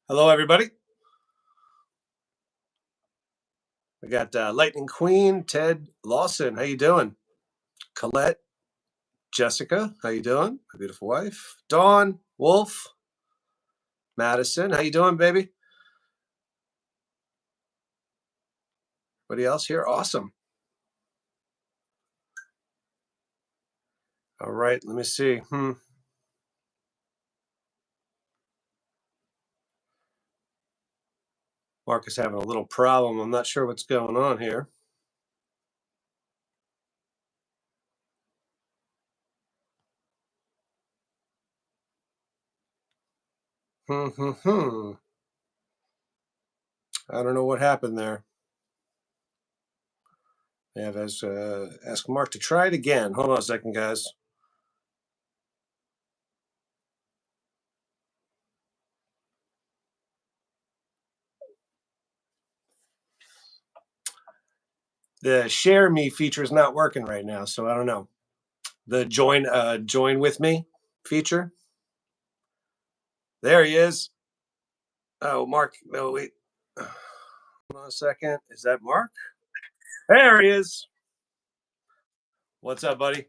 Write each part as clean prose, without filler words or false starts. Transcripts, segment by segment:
Hello, everybody. We got Lightning Queen, Ted Lawson. How you doing? Colette, Jessica. How you doing? My beautiful wife. Dawn, Wolf, Madison. How you doing, baby? Anybody else here? Awesome. All right, let me see. Mark is having a little problem. I'm not sure what's going on here. I don't know what happened there. I have ask Mark to try it again. Hold on a second, guys. The share me feature is not working right now, so I don't know. The join with me feature. There he is. Oh, Mark. No, wait. Hold on a second. Is that Mark? There he is. What's up, buddy?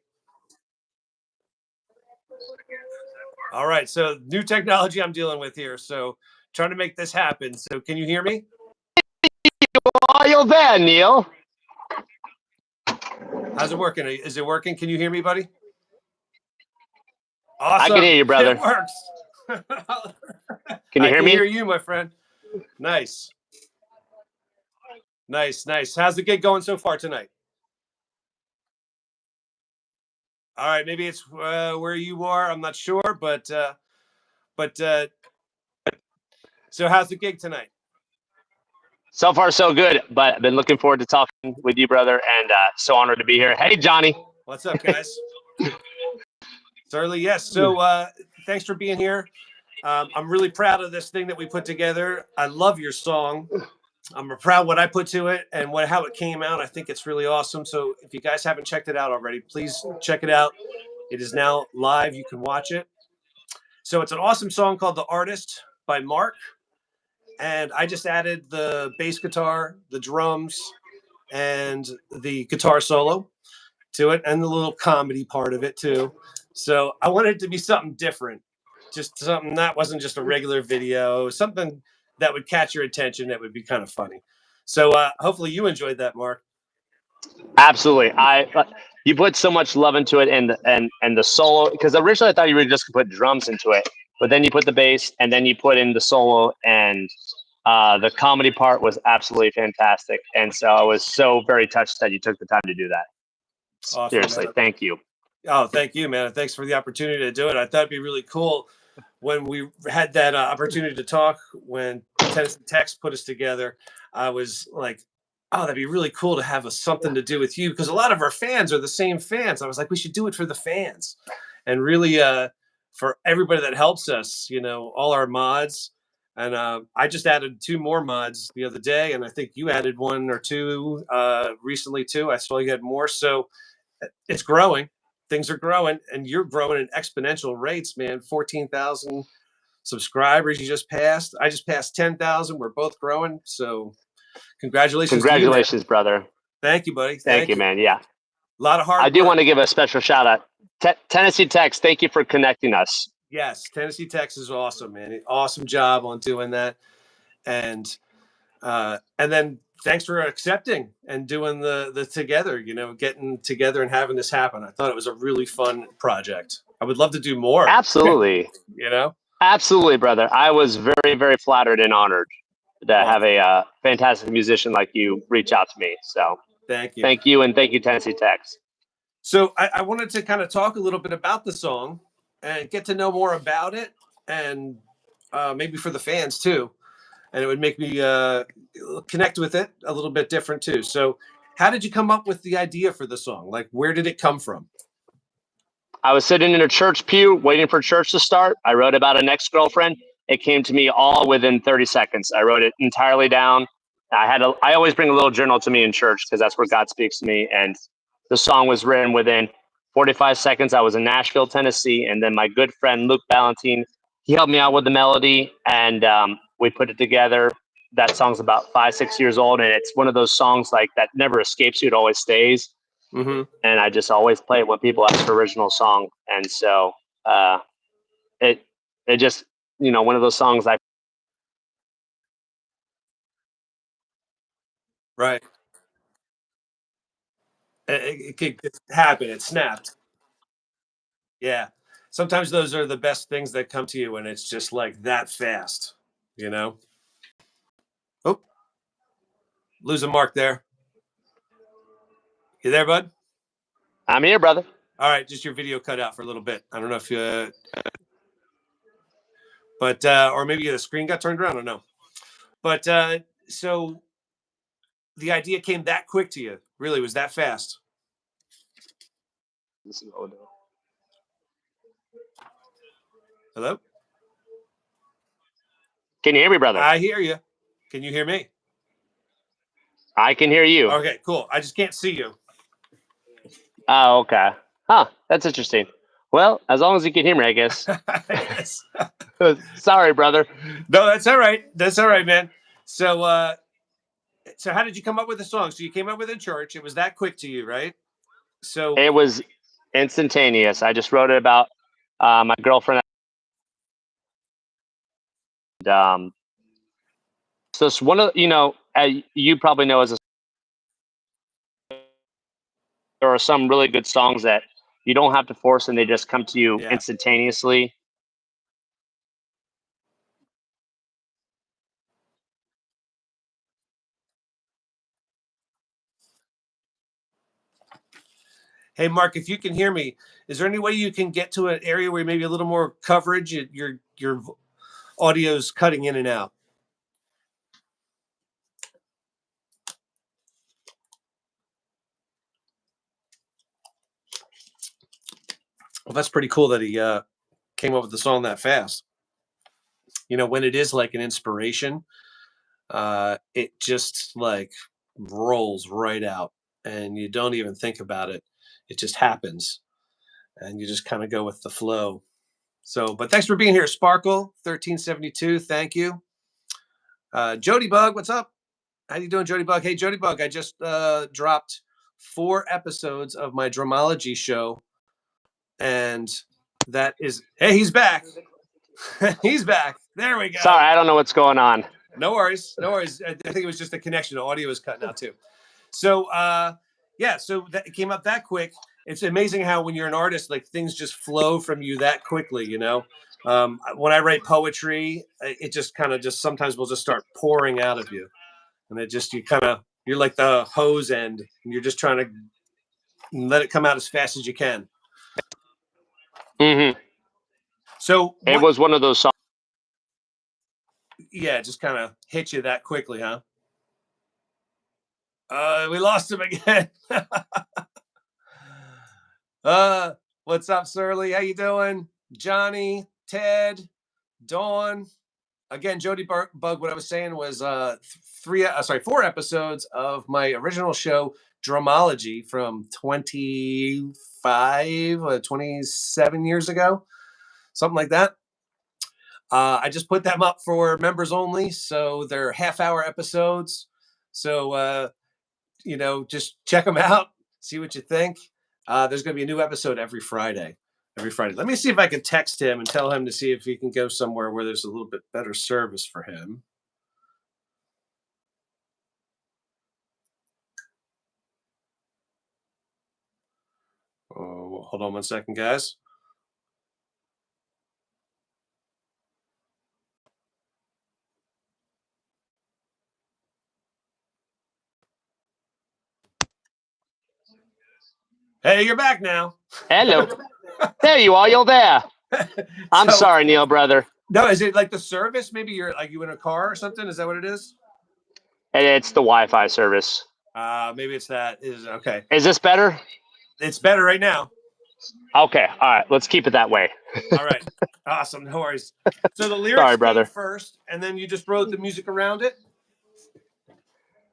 All right. So new technology I'm dealing with here. So trying to make this happen. So can you hear me? Oh, you're there, Neil. How's it working? Is it working? Can you hear me, buddy? Awesome. I can hear you, brother. It works. Can you hear me? I can hear you, my friend. Nice. Nice. How's the gig going so far tonight? All right, maybe it's where you are. I'm not sure, but so how's the gig tonight? So far, so good. But I've been looking forward to talking with you, brother, and so honored to be here. Hey, Johnny. What's up, guys? Certainly, yes. So thanks for being here. I'm really proud of this thing that we put together. I love your song. I'm proud what I put to it and how it came out. I think it's really awesome. So if you guys haven't checked it out already, please check it out. It is now live. You can watch it. So it's an awesome song called "The Artist" by Mark. And I just added the bass guitar, the drums, and the guitar solo to it, and the little comedy part of it too. So I wanted it to be something different, just something that wasn't just a regular video, something that would catch your attention, that would be kind of funny. So hopefully you enjoyed that, Mark. Absolutely. You put so much love into it, and the solo, because originally I thought you were just gonna put drums into it, but then you put the bass, and then you put in the solo, and the comedy part was absolutely fantastic. And so I was so very touched that you took the time to do that. Awesome, seriously, man. Thank you. Oh, thank you, man. Thanks for the opportunity to do it. I thought it'd be really cool when we had that opportunity to talk, when Tennessee Tex put us together. I was like, oh, that'd be really cool to have something to do with you, because a lot of our fans are the same fans. I was like, we should do it for the fans, and really for everybody that helps us, all our mods. And I just added 2 more mods the other day, and I think you added 1 or 2 recently too. I saw you had more. So it's growing. Things are growing, and you're growing at exponential rates, man. 14,000 subscribers you just passed. I just passed 10,000. We're both growing. So congratulations to you, man. Brother. Thank you, buddy. Thank you, man. Yeah. A lot of hard work. I do want to give a special shout out. Tennessee Tex, thank you for connecting us. Yes, Tennessee Tex is awesome, man. Awesome job on doing that. And then thanks for accepting and doing the together, getting together and having this happen. I thought it was a really fun project. I would love to do more. Absolutely. Absolutely, brother. I was very, very flattered and honored to have a fantastic musician like you reach out to me. So thank you. Thank you, and thank you, Tennessee Tex. So I wanted to kind of talk a little bit about the song and get to know more about it, and maybe for the fans too. And it would make me connect with it a little bit different too. So how did you come up with the idea for the song? Like, where did it come from? I was sitting in a church pew waiting for church to start. I wrote about an ex-girlfriend. It came to me all within 30 seconds. I wrote it entirely down. I always bring a little journal to me in church because that's where God speaks to me. And the song was written within 45 seconds. I was in Nashville, Tennessee. And then my good friend, Luke Ballantine, he helped me out with the melody, and we put it together. That song's about 5-6 years old, and it's one of those songs like that never escapes you. It always stays. Mm-hmm. And I just always play it when people ask for original song. And so it just, one of those songs Right. It could happen. It snapped. Yeah. Sometimes those are the best things that come to you when it's just like that fast, you know? Oh, losing Mark there. You there, bud? I'm here, brother. All right. Just your video cut out for a little bit. I don't know if you, but, or maybe the screen got turned around. I don't know. But, so the idea came that quick to you. Really was that fast. Hello? Can you hear me, brother? I hear you. Can you hear me? I can hear you. Okay, cool. I just can't see you. Oh, okay. Huh. That's interesting. Well, as long as you can hear me, I guess. Yes. Sorry, brother. No, that's all right. That's all right, man. So, so how did you come up with the song? So you came up with it in church. It was that quick to you, right? So It was instantaneous. I just wrote it about my girlfriend. And, so it's one of, you probably know there are some really good songs that you don't have to force and they just come to you instantaneously. hey, Mark, if you can hear me, is there any way you can get to an area where maybe a little more coverage? Your audio's cutting in and out. Well, that's pretty cool that he came up with the song that fast. When it is like an inspiration, it just like rolls right out and you don't even think about it. It just happens and you just kind of go with the flow. So, but thanks for being here, Sparkle 1372. Thank you. Jody Bug, what's up? How you doing, Jody Bug? Hey, Jody Bug, I just dropped 4 episodes of my Drumology show. And that is, hey, he's back. He's back. There we go. Sorry, I don't know what's going on. No worries. No worries. I think it was just the connection. The audio was cutting out too. So, so that came up that quick. It's amazing how when you're an artist, like things just flow from you that quickly, when I write poetry, it just kind of sometimes will just start pouring out of you. And you're like the hose end and you're just trying to let it come out as fast as you can. Mm-hmm. So it was one of those songs. Yeah, just kind of hit you that quickly, huh? We lost him again. What's up, Surly? How you doing? Johnny, Ted, Dawn. Again, Jody Bug, what I was saying was 4 episodes of my original show, Drumology, from 27 years ago, something like that. I just put them up for members only, so they're half-hour episodes. So, just check them out, see what you think. There's going to be a new episode every Friday. Let me see if I can text him and tell him to see if he can go somewhere where there's a little bit better service for him. Oh, hold on one second, guys. Hey, you're back now. Hello. There you are. You're there. I'm sorry, Neil, brother. No, is it like the service? Maybe you're like you in a car or something? Is that what it is? It's the Wi-Fi service. Maybe it's that. Okay. Is this better? It's better right now. Okay. All right. Let's keep it that way. All right. Awesome. No worries. So the lyrics came first, and then you just wrote the music around it?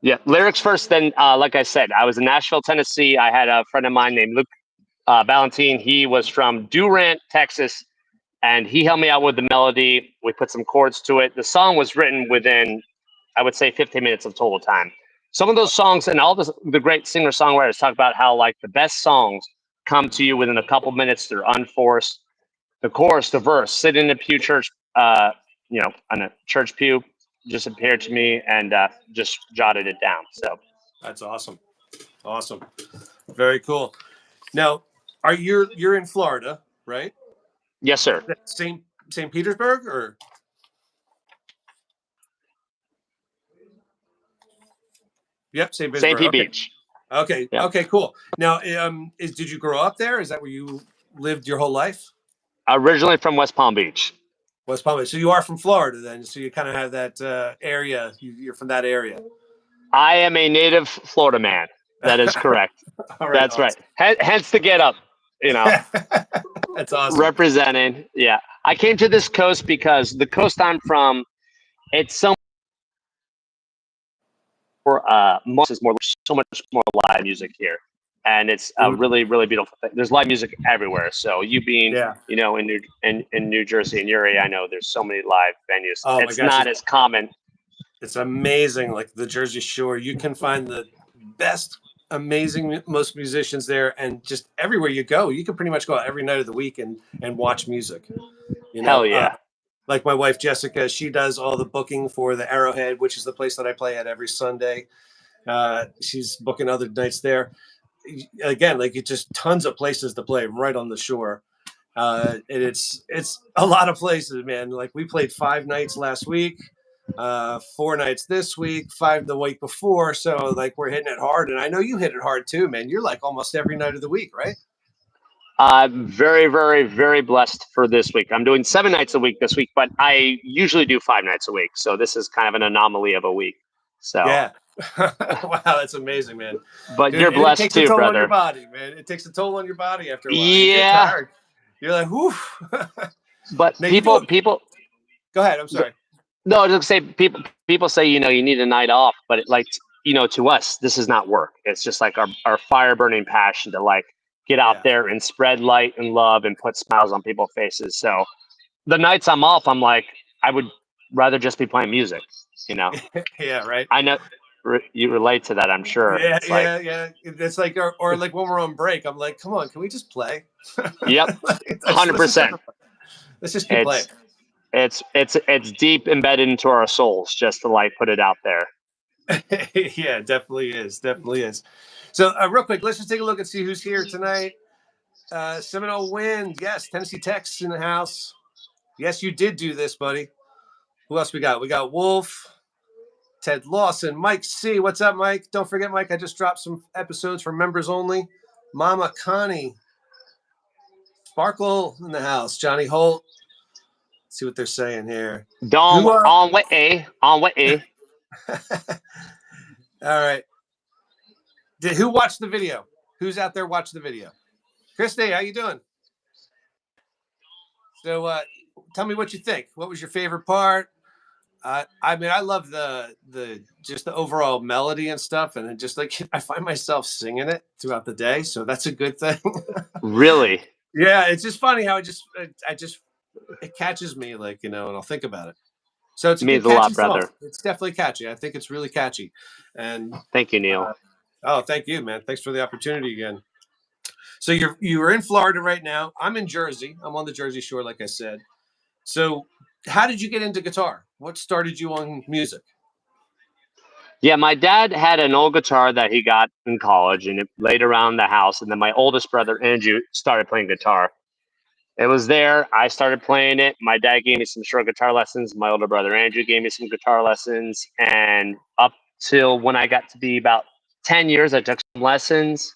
Yeah, lyrics first. Then, like I said, I was in Nashville, Tennessee. I had a friend of mine named Luke Ballantine. He was from Durant, Texas, and he helped me out with the melody. We put some chords to it. The song was written within, I would say, 15 minutes of total time. Some of those songs and all the great singer-songwriters talk about how like the best songs come to you within a couple minutes. They're unforced. The chorus, the verse, sit in a pew church, on a church pew, just appeared to me and just jotted it down. So that's awesome. Awesome. Very cool. Now, you're in Florida, right? yes, sir. St. Petersburg or? Yep, St. Petersburg. St. Pete Beach. Okay. Yep. Okay, cool. Now, did you grow up there? Is that where you lived your whole life? Originally from West Palm Beach. West Palm Beach. So you are from Florida then. So you kind of have that area. You're from that area. I am a native Florida man. That is correct. All right, That's awesome. right. Hence the get up, That's awesome. representing. Yeah. I came to this coast because the coast I'm from, it's so much more live music here. And it's a really, really beautiful thing. There's live music everywhere. So you being, in New Jersey, in your area, I know there's so many live venues. Oh it's not as common. It's amazing. Like the Jersey Shore, you can find the best, amazing, most musicians there. And just everywhere you go, you can pretty much go out every night of the week and watch music. Hell yeah. Like my wife, Jessica, she does all the booking for the Arrowhead, which is the place that I play at every Sunday. She's booking other nights there. Again, like it's just tons of places to play right on the shore. And it's a lot of places, man. Like we played 5 nights last week, 4 nights this week, 5 the week before. So like we're hitting it hard, and I know you hit it hard too, man. You're like almost every night of the week, right? I'm very, very, very blessed for this week. I'm doing 7 nights a week this week, but I usually do 5 nights a week. So this is kind of an anomaly of a week. So yeah. Wow, that's amazing, man. But dude, you're blessed it takes too, a toll brother. on your body, man. It takes a toll on your body after a while. Yeah. You get tired. You're like, whoo. But now, people. Go ahead. I'm sorry. No, I was just say people say you need a night off, but to us this is not work. It's just like our fire burning passion to like get out there and spread light and love and put smiles on people's faces. So the nights I'm off, I'm like I would rather just be playing music. Yeah, right. I know you relate to that. I'm sure. Yeah, it's like, yeah. It's like or like when we're on break, I'm like, come on, can we just play? Yep, 100%. Let's just keep playing. It's deep embedded into our souls just to like put it out there. Yeah, definitely is. So real quick, let's just take a look and see who's here tonight. Seminole Wind, yes. Tennessee Tech's in the house. Yes, you did do this, buddy. Who else we got? We got Wolf, Ted Lawson, Mike C. What's up, Mike? Don't forget, Mike, I just dropped some episodes for members only. Mama Connie, Sparkle in the house, Johnny Holt. Let's see what they're saying here. On way. All right. Who watched the video? Who's out there watching the video? Christy, how you doing? So tell me what you think. What was your favorite part? I mean, I love the just the overall melody and stuff, and it just like I find myself singing it throughout the day, so that's a good thing. Really? Yeah, it's just funny how it catches me, like and I'll think about it. So it's a means good a lot, catchy brother. song. It's definitely catchy. I think it's really catchy. And thank you, Neil. Oh, thank you, man. Thanks for the opportunity again. So you're in Florida right now. I'm in Jersey. I'm on the Jersey Shore, like I said. So how did you get into guitar? What started you on music? Yeah, my dad had an old guitar that he got in college and it laid around the house. And then my oldest brother, Andrew, started playing guitar. It was there. I started playing it. My dad gave me some short guitar lessons. My older brother, Andrew, gave me some guitar lessons. And up till when I got to be about 10 years, I took some lessons.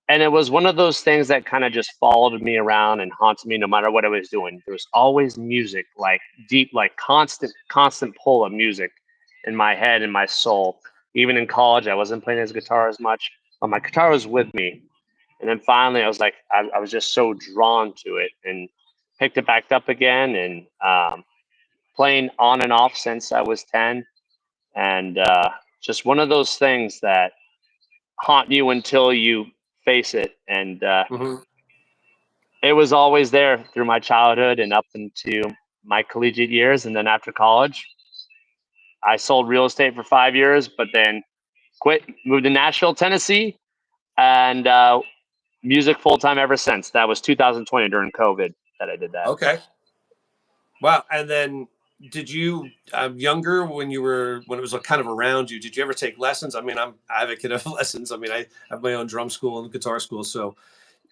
And it was one of those things that kind of just followed me around and haunted me no matter what I was doing. There was always music, like deep, like constant pull of music in my head and my soul. Even in college, I wasn't playing his guitar as much, but my guitar was with me. And then finally, I was like, I was just so drawn to it and picked it back up again and playing on and off since I was 10. And just one of those things that haunt you until you face it. And It was always there through my childhood and up into my collegiate years. And then after college, I sold real estate for 5 years, but then quit, moved to Nashville, Tennessee, and music full time ever since. That was 2020 during COVID that I did that. Okay. Wow. And then did you younger when it was kind of around you, did you ever take lessons? I mean, I'm advocate of lessons. I mean, I have my own drum school and guitar school. So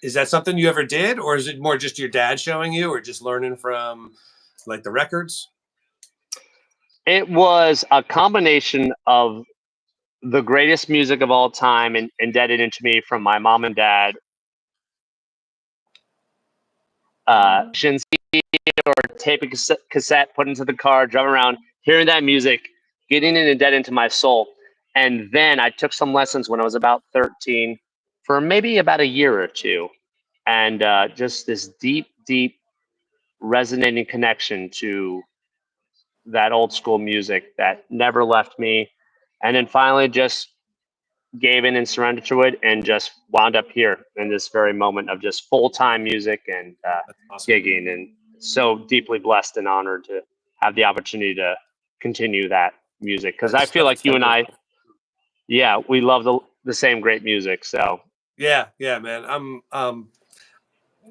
is that something you ever did, or is it more just your dad showing you, or just learning from like the records? It was a combination of the greatest music of all time and indebted into me from my mom and dad. Or tape a cassette, put into the car, drive around, hearing that music, getting it indebted into my soul. And then I took some lessons when I was about 13 for maybe about a year or two. And just this deep, deep resonating connection to that old school music that never left me. And then finally just gave in and surrendered to it and just wound up here in this very moment of just full-time music and That's awesome. gigging, and so deeply blessed and honored to have the opportunity to continue that music, because I feel like you and I, yeah, we love the same great music. So Yeah, man.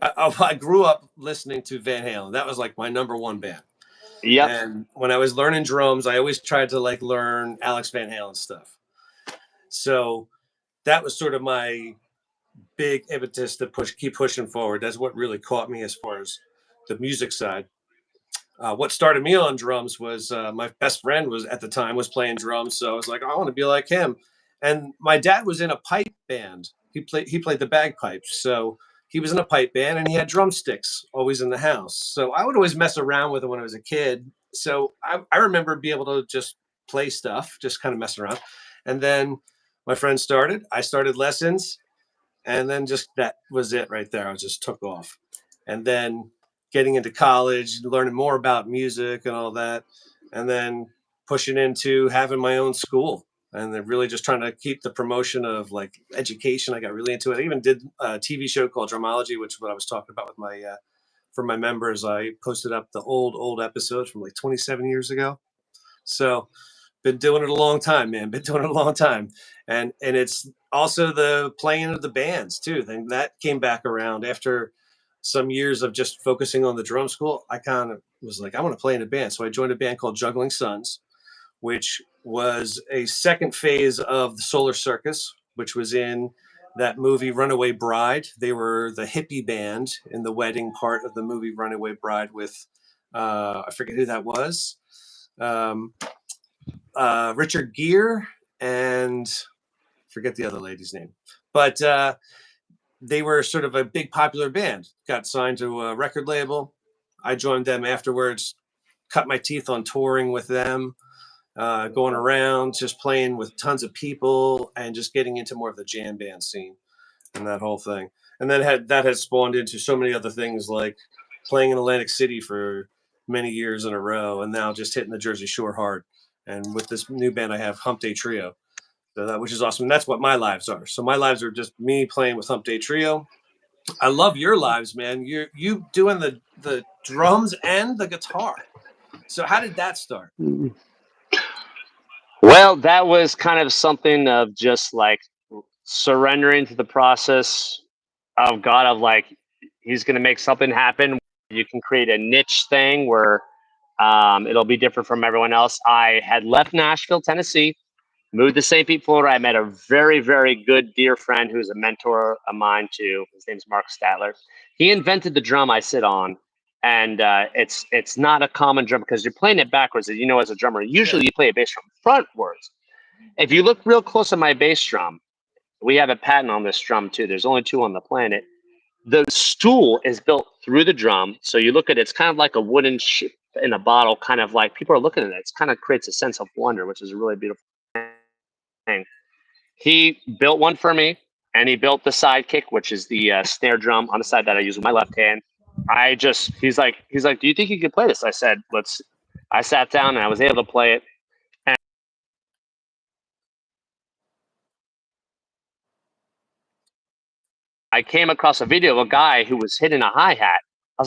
I grew up listening to Van Halen. That was like my number one band. yep. And when I was learning drums, I always tried to like learn Alex Van Halen stuff. So that was sort of my big impetus to keep pushing forward. That's what really caught me as far as the music side. What started me on drums was my best friend was at the time was playing drums, so I was like, I want to be like him. And my dad was in a pipe band. He played the bagpipes, so he was in a pipe band, and he had drumsticks always in the house. So I would always mess around with it when I was a kid. So I remember being able to just play stuff, just kind of mess around. And then my friend started. I started lessons, and then just that was it right there. I just took off. And then getting into college, learning more about music and all that, and then pushing into having my own school, and then really just trying to keep the promotion of like education. I got really into it. I even did a TV show called Drumology, which is what I was talking about with my for my members. I posted up the old episodes from like 27 years ago. So been doing it a long time, man. Been doing it a long time, and it's also the playing of the bands too. Then that came back around after some years of just focusing on the drum school. I kind of was like, I want to play in a band, so I joined a band called Juggling Sons, which was a second phase of the Solar Circus, which was in that movie Runaway Bride. They were the hippie band in the wedding part of the movie Runaway Bride with I forget who that was. Um, Richard Gere and forget the other lady's name, but they were sort of a big popular band. Got signed to a record label. I joined them afterwards. Cut my teeth on touring with them, going around, just playing with tons of people, and just getting into more of the jam band scene and that whole thing. And then that has spawned into so many other things, like playing in Atlantic City for many years in a row, and now just hitting the Jersey Shore hard. And with this new band, I have Hump Day Trio, so which is awesome. And that's what my lives are. So my lives are just me playing with Hump Day Trio. I love your lives, man. You doing the drums and the guitar. So how did that start? Well, that was kind of something of just like surrendering to the process of God, of like, he's going to make something happen. You can create a niche thing where it'll be different from everyone else. I had left Nashville, Tennessee, moved to St. Pete, Florida. I met a very, very good, dear friend who's a mentor of mine too. His name's Mark Statler. He invented the drum I sit on. And it's not a common drum because you're playing it backwards. As you know, as a drummer, usually you play a bass drum frontwards. If you look real close at my bass drum, we have a patent on this drum too. There's only two on the planet. The stool is built through the drum. So you look at it, it's kind of like a wooden ship in a bottle, kind of like people are looking at it. It kind of creates a sense of wonder, which is a really beautiful thing. He built one for me, and he built the sidekick, which is the snare drum on the side that I use with my left hand. He's like, do you think you could play this? I said, let's. I sat down and I was able to play it. And I came across a video of a guy who was hitting a hi-hat. I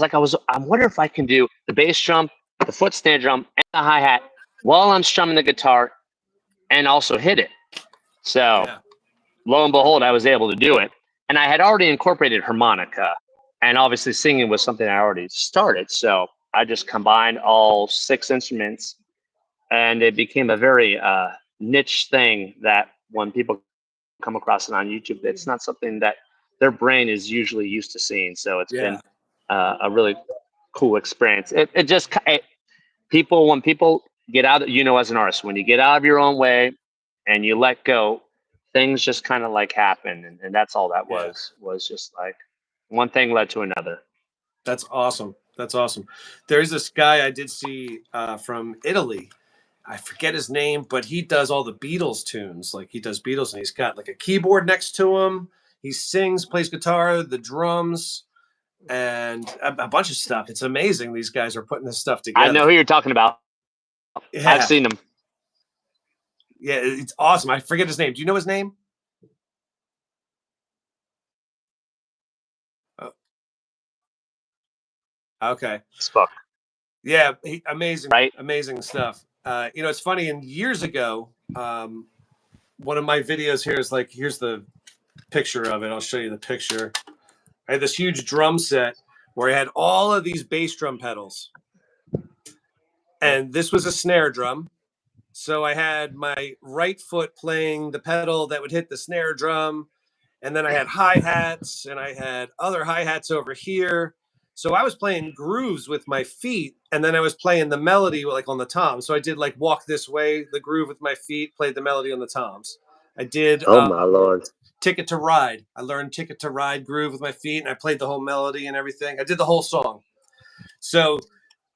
wonder if I can do the bass drum, the foot snare drum, and the hi-hat while I'm strumming the guitar and also hit it. So Yeah. lo and behold, I was able to do it. And I had already incorporated harmonica, and obviously singing was something I already started. So I just combined all 6 instruments, and it became a very niche thing that when people come across it on YouTube, it's not something that their brain is usually used to seeing. So it's been a really cool experience. When people get out, as an artist, when you get out of your own way and you let go, things just kind of like happen. And that's all that was just like one thing led to another. That's awesome. That's awesome. There's this guy I did see from Italy. I forget his name, but he does all the Beatles tunes. Like he does Beatles, and he's got like a keyboard next to him. He sings, plays guitar, the drums, and a bunch of stuff. It's amazing. These guys are putting this stuff together. I know who you're talking about. Yeah. I've seen him. Yeah, it's awesome. I forget his name. Do you know his name? Oh. Okay. Fuck. Yeah, amazing, right? Amazing stuff. It's funny. And years ago, one of my videos here is like, here's the picture of it. I'll show you the picture. I had this huge drum set where I had all of these bass drum pedals, and this was a snare drum. So I had my right foot playing the pedal that would hit the snare drum, and then I had hi-hats, and I had other hi-hats over here. So I was playing grooves with my feet, and then I was playing the melody like on the toms. So I did like Walk This Way, the groove with my feet, played the melody on the toms. I did my Lord. Ticket to Ride. I learned Ticket to Ride groove with my feet, and I played the whole melody and everything. I did the whole song. So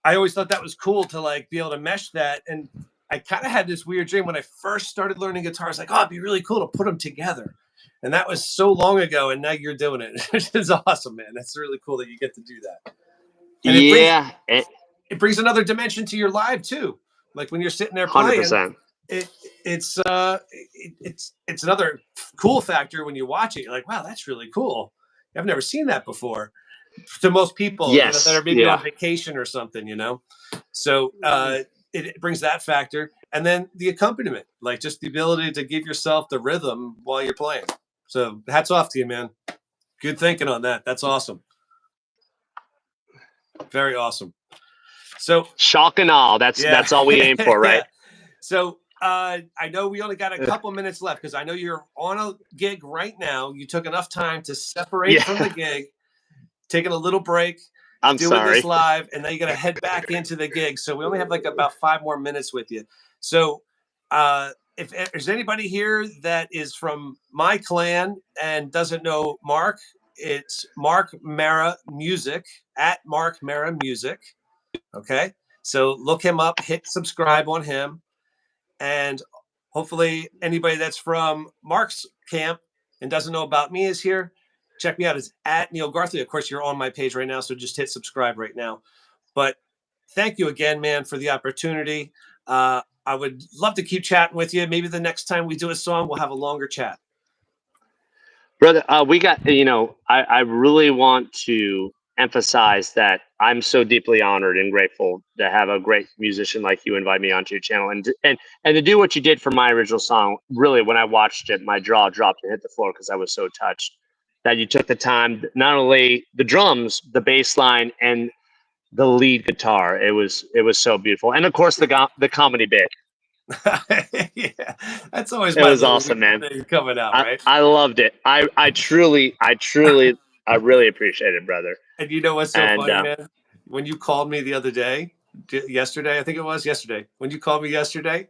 I always thought that was cool to like be able to mesh that. And I kind of had this weird dream when I first started learning guitar. I was like, oh, it'd be really cool to put them together. And that was so long ago, and now you're doing it. It's awesome, man. That's really cool that you get to do that. And it brings another dimension to your live too. Like when you're sitting there playing, 100%. It's another cool factor when you watch it. You're like, wow, that's really cool. I've never seen that before. To most people, Yes. that are maybe on vacation or something, So it brings that factor, and then the accompaniment, like just the ability to give yourself the rhythm while you're playing. So hats off to you, man. Good thinking on that. That's awesome. Very awesome. So shock and awe. That's all we aim for, right? Yeah. So I know we only got a couple minutes left because I know you're on a gig right now. You took enough time to separate from the gig, taking a little break, doing this live, and now you're gonna head back into the gig. So we only have like about 5 more minutes with you. So if there's anybody here that is from my clan and doesn't know Mark, it's Mark Marra Music at Mark Marra Music. Okay, so look him up, hit subscribe on him, and hopefully anybody that's from Mark's camp and doesn't know about me is here. Check me out. It's at Neil Garthly. Of course, you're on my page right now, so just hit subscribe right now. But thank you again, man, for the opportunity. I would love to keep chatting with you. Maybe the next time we do a song, we'll have a longer chat. Brother, we got, I really want to emphasize that I'm so deeply honored and grateful to have a great musician like you invite me onto your channel and to do what you did for my original song. Really, when I watched it, my jaw dropped and hit the floor because I was so touched that you took the time, not only the drums, the bass line, and the lead guitar. It was so beautiful. And of course, the comedy bit. Yeah, that's always it was awesome, man. Coming out, right? I loved it. I really appreciate it, brother. And you know what's so funny, man? When you called me the other day, yesterday, I think it was yesterday. When you called me yesterday,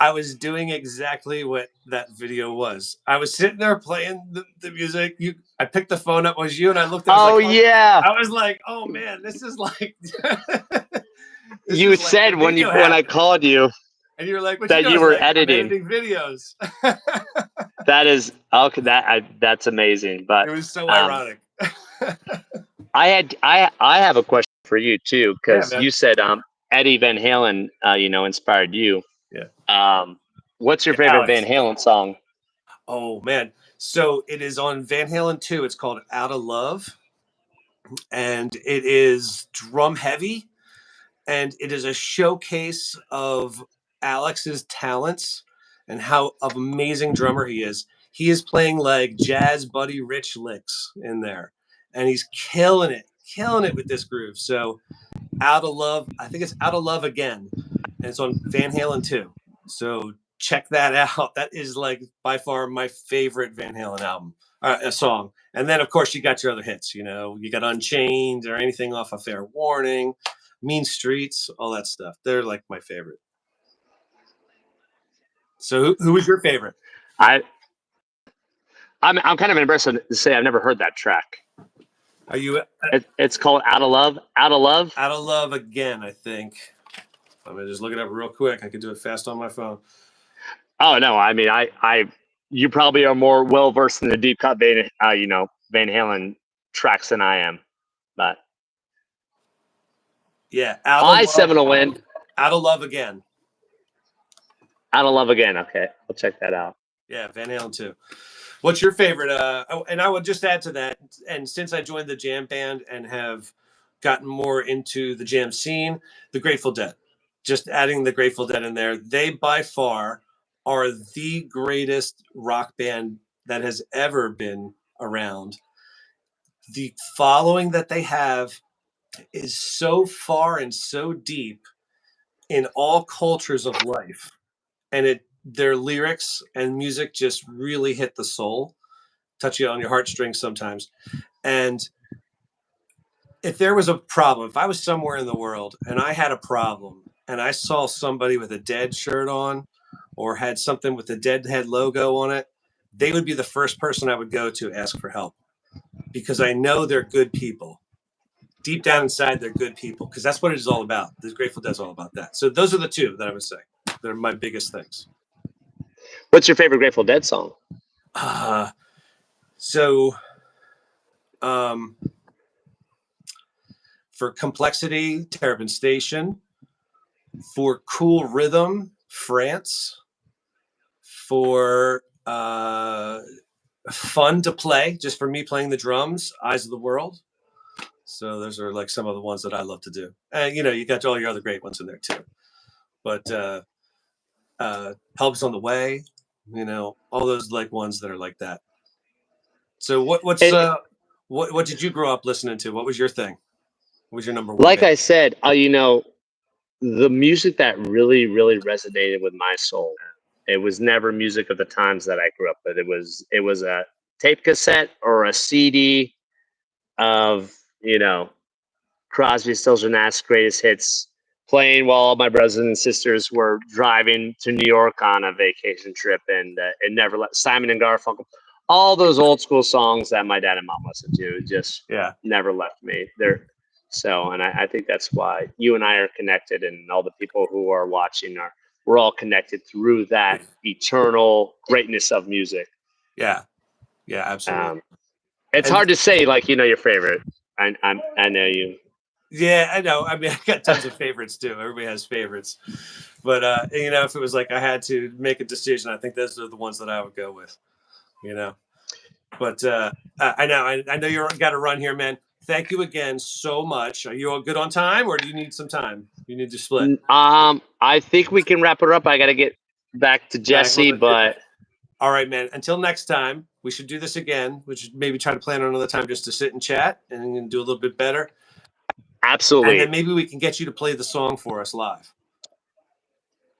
I was doing exactly what that video was. I was sitting there playing the music. I picked the phone up. It was you, and I looked at it. I was like, oh man, this is like. You said when I called you. And you were like, that you were editing videos. That is okay. That's amazing. But it was so ironic. I have a question for you too, because you said Eddie Van Halen, inspired you. Yeah. What's your favorite Van Halen song? Oh man, So it is on Van Halen 2. It's called Out of Love. And it is drum heavy. And it is a showcase of Alex's talents and how amazing drummer he is. He is playing like jazz Buddy Rich licks in there. And he's killing it with this groove. So Out of Love, I think it's Out of Love Again. And it's on Van Halen 2. So check that out. That is like by far my favorite Van Halen album, a song. And then of course you got your other hits. You got Unchained or anything off of Fair Warning, Mean Streets, all that stuff. They're like my favorite. So who was your favorite? I'm kind of embarrassed to say I've never heard that track. Are you? It's called Out of Love. Out of Love. Out of Love Again, I think. I'm gonna just look it up real quick. I could do it fast on my phone. Oh no, I mean you probably are more well versed in the deep cut Van Halen tracks than I am, but yeah, Seminole Wind. Out of Love Again. Out of Love Again. Okay, I'll check that out. Yeah, Van Halen 2. What's your favorite? And I would just add to that, and since I joined the jam band and have gotten more into the jam scene, the Grateful Dead. Just adding the Grateful Dead in there, they by far are the greatest rock band that has ever been around. The following that they have is so far and so deep in all cultures of life, and their lyrics and music just really hit the soul, touch you on your heartstrings sometimes. And if there was a problem, if I was somewhere in the world and I had a problem and I saw somebody with a Dead shirt on or had something with the Deadhead logo on it, they would be the first person I would go to ask for help, because I know they're good people. Deep down inside, they're good people, because that's what it is all about. The Grateful Dead is all about that. So those are the two that I would say. They're my biggest things. What's your favorite Grateful Dead song? For Complexity, Terrapin Station. For Cool Rhythm, France. For Fun to Play, just for me playing the drums, Eyes of the World. So those are like some of the ones that I love to do. And you got all your other great ones in there too. But Help's on the Way, all those like ones that are like that. So what did you grow up listening to? What was your thing? What was your number one? Like band? I said, the music that really, really resonated with my soul, it was never music of the times that I grew up with. It was a tape cassette or a CD of, Crosby, Stills and Nash greatest hits playing while all my brothers and sisters were driving to New York on a vacation trip, and it never let Simon and Garfunkel, all those old school songs that my dad and mom listened to, just never left me. And I think that's why you and I are connected, and all the people who are watching we're all connected through that eternal greatness of music. Yeah, absolutely. It's hard to say, your favorite. I know you. Yeah, I know. I mean, I got tons of favorites too. Everybody has favorites, but if it was like I had to make a decision, I think those are the ones that I would go with. But I know you're got to run here, man. Thank you again so much. Are you all good on time, or do you need some time? You need to split. I think we can wrap it up. I got to get back to Jesse, but all right, man. Until next time, we should do this again. We should maybe try to plan another time just to sit and chat and do a little bit better. Absolutely. And then maybe we can get you to play the song for us live.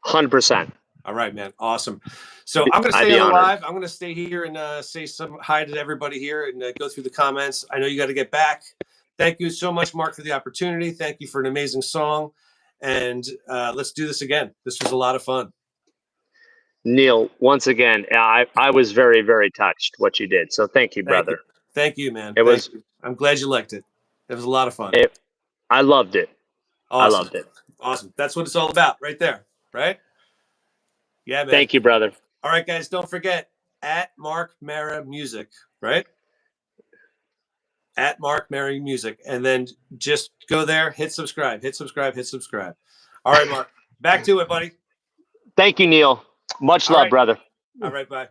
100%. All right, man. Awesome. So I'm going to stay on live. I'm going to stay here and say some hi to everybody here and go through the comments. I know you got to get back. Thank you so much, Mark, for the opportunity. Thank you for an amazing song. And let's do this again. This was a lot of fun. Neil, once again, I was very, very touched what you did. So thank you, brother. Thank you, man. I'm glad you liked it. It was a lot of fun. I loved it. Awesome. I loved it. Awesome. That's what it's all about right there. Right? Yeah, man. Thank you, brother. All right, guys. Don't forget, at Mark Marra Music, right? At Mark Marra Music. And then just go there, hit subscribe. All right, Mark. Back to it, buddy. Thank you, Neil. Much love, brother. All right, bye.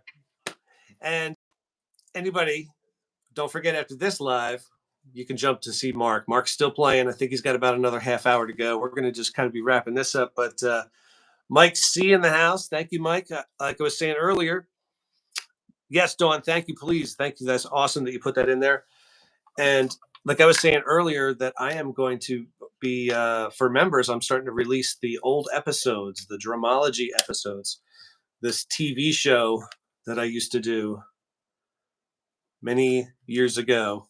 And anybody, don't forget after this live, you can jump to see Mark. Mark's still playing. I think he's got about another half hour to go. We're going to just kind of be wrapping this up. But Mike C in the house. Thank you, Mike. Like I was saying earlier. Yes, Dawn. Thank you. Please. Thank you. That's awesome that you put that in there. And like I was saying earlier, that I am going to be, for members, I'm starting to release the old episodes, the Drumology episodes, this TV show that I used to do many years ago,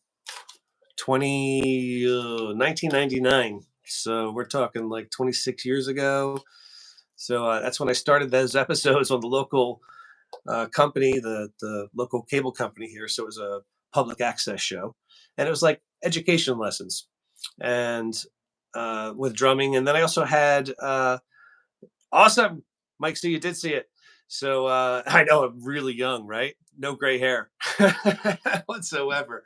1999. So we're talking like 26 years ago. So that's when I started those episodes on the local company, the local cable company here. So it was a public access show, and it was like education lessons, and with drumming. And then I also had awesome, Mike. So you did see it. So I know I'm really young, right? No gray hair whatsoever.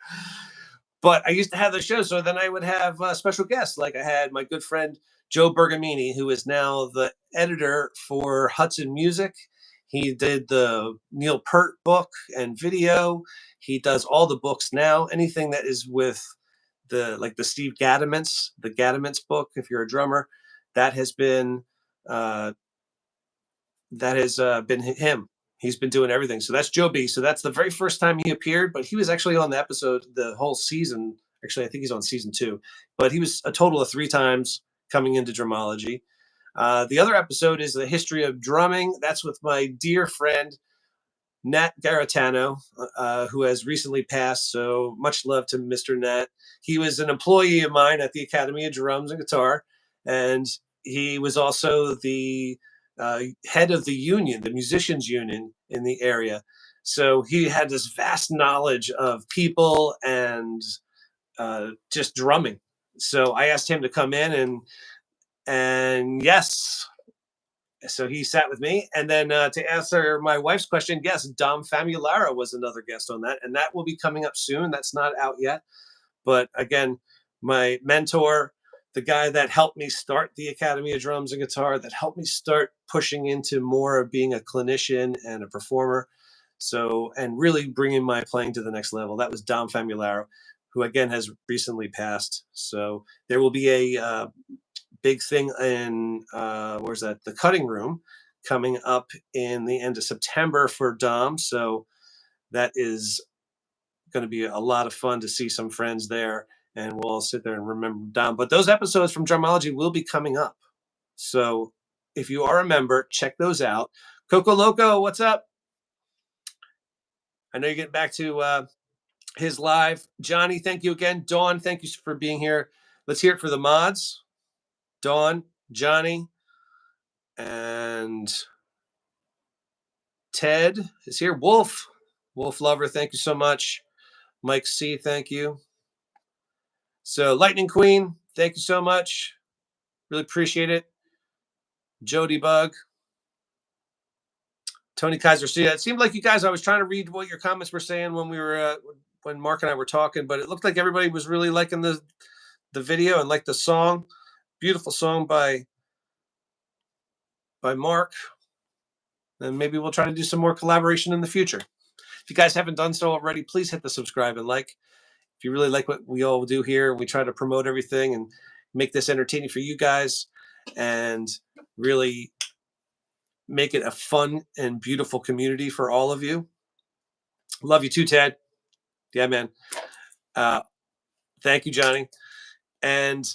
But I used to have the show. So then I would have special guests. Like I had my good friend Joe Bergamini, who is now the editor for Hudson Music. He did the Neil Peart book and video. He does all the books now. Anything that is with the Steve Gadamin's, the Gadamin's book, if you're a drummer, that has been been him. He's been doing everything. So that's Joe B. So that's the very first time he appeared, but he was actually on the episode the whole season. Actually, I think he's on season 2, but he was a total of 3 times coming into Drumology. The other episode is the history of drumming. That's with my dear friend, Nat Garitano, who has recently passed. So much love to Mr. Nat. He was an employee of mine at the Academy of Drums and Guitar, and he was also the head of the union, the musicians union in the area. So he had this vast knowledge of people and just drumming. So I asked him to come in, and yes. So he sat with me. And then to answer my wife's question, yes, Dom Famularo was another guest on that. And that will be coming up soon. That's not out yet. But again, my mentor, the guy that helped me start the Academy of Drums and Guitar, that helped me start pushing into more of being a clinician and a performer. So, and really bringing my playing to the next level. That was Dom Famularo, who again has recently passed. So there will be a big thing in where's that, the Cutting Room, coming up in the end of September for Dom. So that is going to be a lot of fun to see some friends there, and we'll all sit there and remember Dom. But those episodes from Drumology will be coming up. So if you are a member, check those out. Coco Loco, what's up? I know you're getting back to his live. Johnny, thank you again. Dawn, thank you for being here. Let's hear it for the mods. Dawn, Johnny, and Ted is here. Wolf Lover, thank you so much. Mike C, thank you. So Lightning Queen, thank you so much. Really appreciate it. Jody Bug, Tony Kaiser. See, it seemed like you guys, I was trying to read what your comments were saying when we were when Mark and I were talking, but it looked like everybody was really liking the video and liked the song. Beautiful song by Mark. And maybe we'll try to do some more collaboration in the future. If you guys haven't done so already, please hit the subscribe and like. If you really like what we all do here, we try to promote everything and make this entertaining for you guys and really make it a fun and beautiful community for all of you. Love you too, Ted. Yeah, man. Thank you, Johnny. And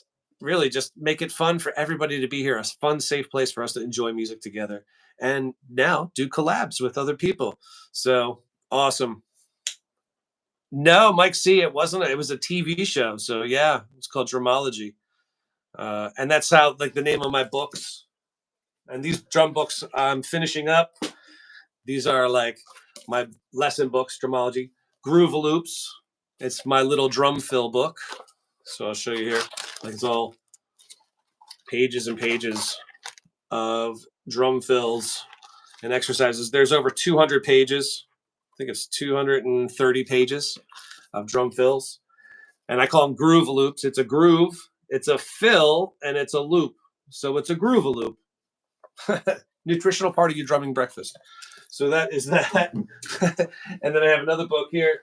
really just make it fun for everybody to be here. A fun, safe place for us to enjoy music together. And now do collabs with other people. So awesome. No, Mike C, it wasn't. It was a TV show. So yeah, it's called Drumology. And that's how, like, the name of my books. And these drum books I'm finishing up. These are like my lesson books, Drumology. Groove Loops. It's my little drum fill book. So I'll show you here. Like, it's all pages and pages of drum fills and exercises. There's over 200 pages. I think it's 230 pages of drum fills. And I call them groove loops. It's a groove, it's a fill, and it's a loop. So it's a groove loop. Nutritional part of your drumming breakfast. So that is that. And then I have another book here.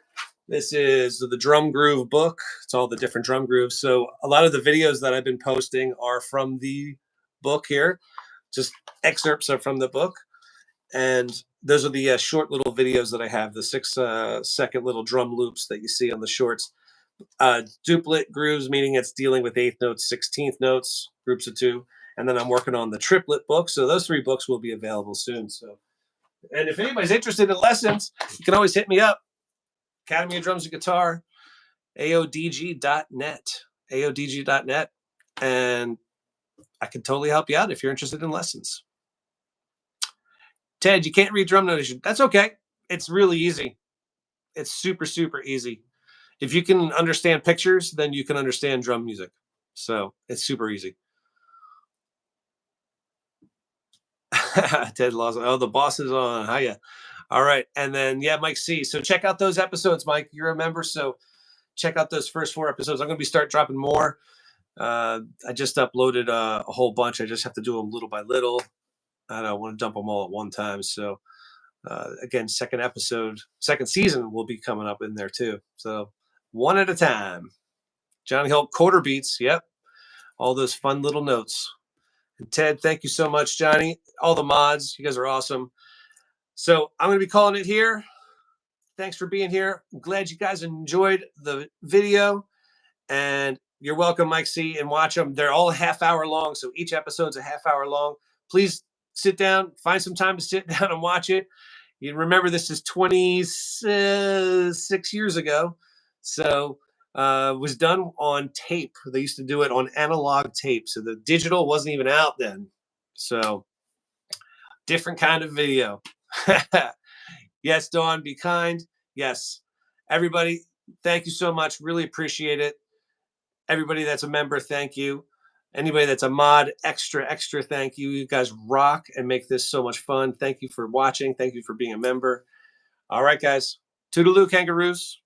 This is the Drum Groove book. It's all the different drum grooves. So a lot of the videos that I've been posting are from the book here. Just excerpts are from the book. And those are the short little videos that I have, the 6-second little drum loops that you see on the shorts. Duplet grooves, meaning it's dealing with 8th notes, 16th notes, groups of 2. And then I'm working on the triplet book. So those 3 books will be available soon. So, and if anybody's interested in lessons, you can always hit me up. Academy of Drums and Guitar, aodg.net, aodg.net. And I can totally help you out if you're interested in lessons. Ted, you can't read drum notation. That's okay. It's really easy. It's super, super easy. If you can understand pictures, then you can understand drum music. So it's super easy. Ted Lawson. Oh, the boss is on. Hiya. All right. And then, yeah, Mike C. So check out those episodes, Mike. You're a member. So check out those first 4 episodes. I'm going to start dropping more. I just uploaded a whole bunch. I just have to do them little by little. I don't want to dump them all at one time. So again, second season will be coming up in there too. So one at a time. Johnny Hope quarter beats. Yep. All those fun little notes. And Ted, thank you so much, Johnny. All the mods. You guys are awesome. So I'm going to be calling it here. Thanks for being here. I'm glad you guys enjoyed the video. And you're welcome, Mike C. And watch them. They're all a half-hour long. So each episode's a half-hour long. Please sit down. Find some time to sit down and watch it. You remember this is 26 years ago. So it was done on tape. They used to do it on analog tape. So the digital wasn't even out then. So different kind of video. Yes, Dawn, be kind. Yes. Everybody, thank you so much. Really appreciate it. Everybody that's a member, thank you. Anybody that's a mod, extra, thank you. You guys rock and make this so much fun. Thank you for watching. Thank you for being a member. All right, guys. Toodaloo, kangaroos.